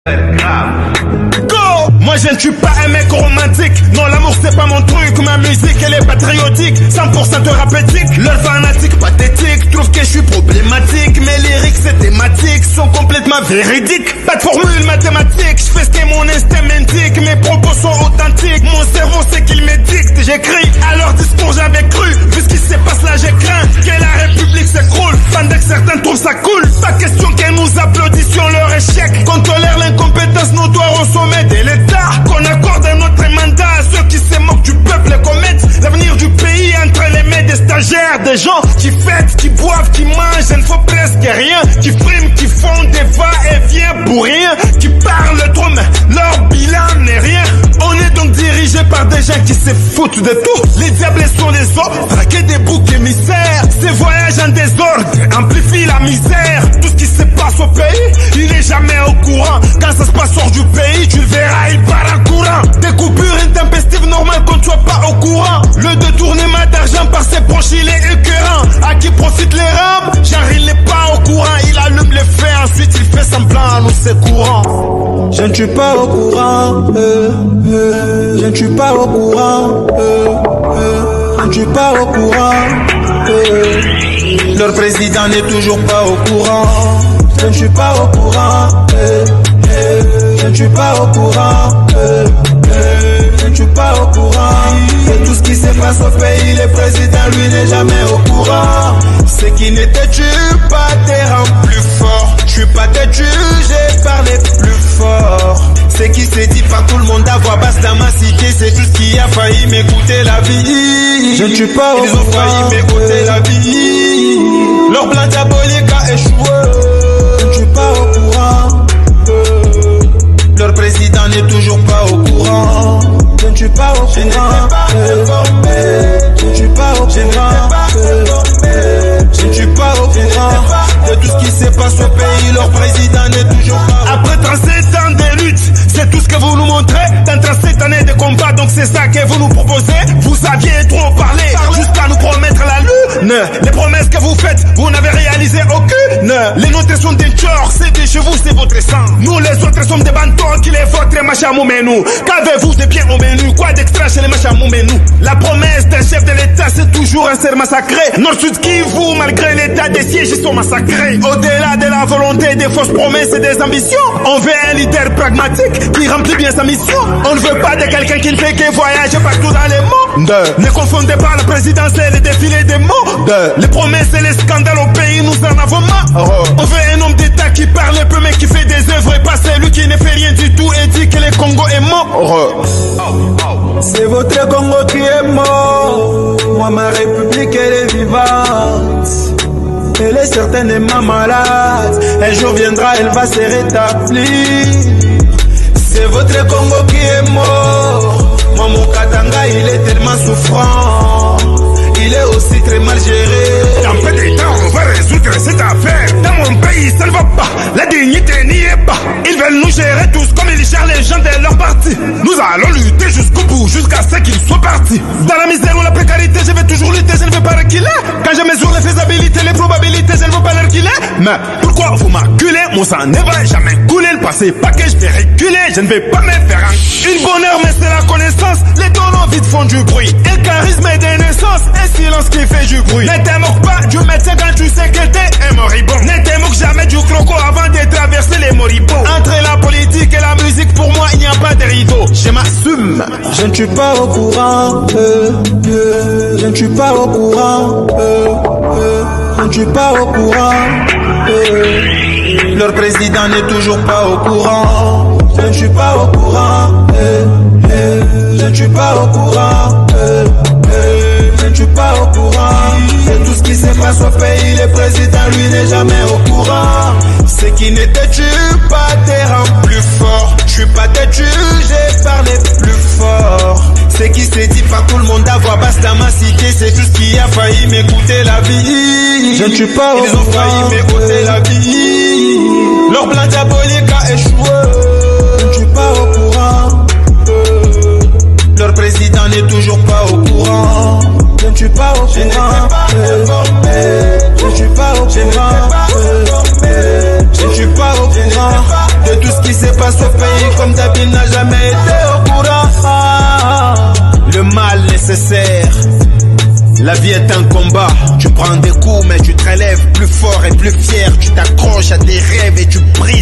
Moi je ne suis pas un mec romantique. Non, l'amour c'est pas mon truc. Ma musique elle est patriotique, 100% thérapeutique. Leurs fanatiques pathétiques trouvent que je suis problématique. Mes lyrics c'est thématique, sont complètement véridiques. Pas de formule mathématique, je fais ce que mon instinct m'indique. Mes propos sont authentiques, mon cerveau c'est qu'il me dicte. J'écris à leur discours j'avais cru. Vu ce qui se passe là j'ai craint que la République s'écroule. Pendant que certains trouvent ça cool. Pas question que nous applaudissions leur échec. Qu'on tolère l'incompétence notoire au sommet de l'État. Qu'on accorde notre mandat à ceux qui se moquent du peuple et commettent l'avenir du pays entre les mains des stagiaires. Des gens qui fêtent, qui boivent, qui mangent, il ne faut presque rien. Qui friment, qui font des va-et-vient pour rien. Qui parlent trop mais leur bilan n'est rien. On est donc dirigé par des gens qui se foutent de tout. Les diables sont les autres, traquer des boucs émissaires. Ces voyages en désordre amplifient la misère. Tout ce qui se passe au pays, il est jamais au courant. Quand ça se passe hors du pays, tu le verras, il part en courant. Des coupures intempestives normales qu'on ne soit pas au courant. Le détournement d'argent par ses proches, il est écœurant. À qui profitent les rames, genre il n'est pas au courant. Il allume les faits, ensuite il fait semblant à nous c'est courant. Je ne suis pas au courant, je ne suis pas au courant, je ne suis pas au courant, leur président n'est toujours pas au courant. Je ne suis pas au courant, je ne suis pas au courant, je ne suis pas au courant. De tout ce qui se passe au pays, le président lui n'est jamais au courant. Ce qui n'était tu pas te rend plus fort. Je suis pas têtu, j'ai parlé plus fort. Ce qui s'est dit par tout le monde à voix basse dans ma cité, c'est tout ce qui a failli m'écouter la vie. Je ne suis pas au courant. Ils ont failli m'écouter la vie. Leur plan diabolique a échoué. Je ne suis pas au courant. Leur président n'est toujours pas au courant. Je ne suis pas au courant. Je n'étais pas informé. Je ne suis pas au courant. Je ne suis pas au courant de tout ce qui se passe au pays. Leur président n'est toujours pas. Après 37 ans de lutte, c'est tout ce que vous nous montrez. Dans 37 années de combat, donc c'est ça que vous nous proposez. Vous aviez trop parlé jusqu'à nous promettre la lune. Les promesses que vous faites, vous n'avez réalisé aucune. Les nôtres sont des tueurs, c'est des chevaux, c'est votre sang. Nous les autres sommes des bantons qui les vôtres machamoumenou. Qu'avez-vous de bien au menu? Quoi d'extra chez les machamoumenou? La promesse d'un chef de l'État, c'est toujours un serment sacré. Nord-Sud qui vous, malgré l'état des sièges, ils sont massacrés. Au-delà de la volonté, des fausses promesses et des ambitions, on veut un leader pragmatique qui remplit bien sa mission. On ne veut pas de quelqu'un qui ne fait que voyager partout dans les mondes. Ne confondez pas la présidence et le défilé des mots. Les promesses et les scandales au pays, nous en avons marre. On veut un homme d'État qui parle peu mais qui fait des œuvres et pas celui qui ne fait rien du tout et dit que le Congo est mort. C'est votre Congo qui est mort. Moi ma République elle est vivante. Elle est certainement malade. Un jour viendra, elle va se rétablir. C'est votre Congo qui est mort. Moi mon Katanga il est tellement souffrant. Il est aussi très mal géré. Dans peu de temps, on va résoudre cette affaire. Dans mon pays, ça ne va pas. La dignité n'y est pas. Ils veulent nous gérer tous comme ils gèrent les gens de leur parti. Nous allons lutter jusqu'au bout, jusqu'à ce qu'ils soient partis. Dans la misère ou la précarité, je vais toujours lutter, je ne veux pas reculer. Quand je mesure les faisabilités, les probabilités, je ne veux pas les reculer. Mais pourquoi vous m'acculez? Mon sang ne va jamais couler. Le passé, pas que je vais reculer. Je ne vais pas me faire une bonne heure, mais c'est la connaissance. Les donnants vite font du bruit. Un charisme de naissance. Silence qui fait du bruit. Ne te moque pas du médecin quand tu sais que t'es un moribond. Ne te moque jamais du croco avant de traverser les moribonds. Entre la politique et la musique, pour moi, il n'y a pas de rideau. Je m'assume. Je ne suis pas au courant. Je ne suis pas au courant. Je ne suis pas au courant. Leur président n'est toujours pas au courant. Je ne suis pas au courant. Je ne suis pas au courant. Je ne suis pas au courant de tout ce qui se passe au pays. Le président lui n'est jamais au courant. Ce qui n'était tu pas te rend plus fort. Je suis pas têtu, j'ai parlé plus fort. Ce qui s'est dit par tout le monde à voix basse dans ma cité, c'est tout ce qui a failli m'écouter la vie. Je ne suis pas au courant. Ils ont failli m'écouter la vie. Leur plan diabolique a échoué. Je ne suis pas au courant. Leur président n'est toujours pas au courant. Je ne suis pas au courant. Je ne suis pas au courant. Je ne suis pas au courant de tout ce qui s'est passé. dans ce pays comme d'habitude n'a jamais été au courant. Le mal nécessaire. La vie est un combat, tu prends des coups mais tu te relèves plus fort et plus fier. Tu t'accroches à tes rêves et tu brilles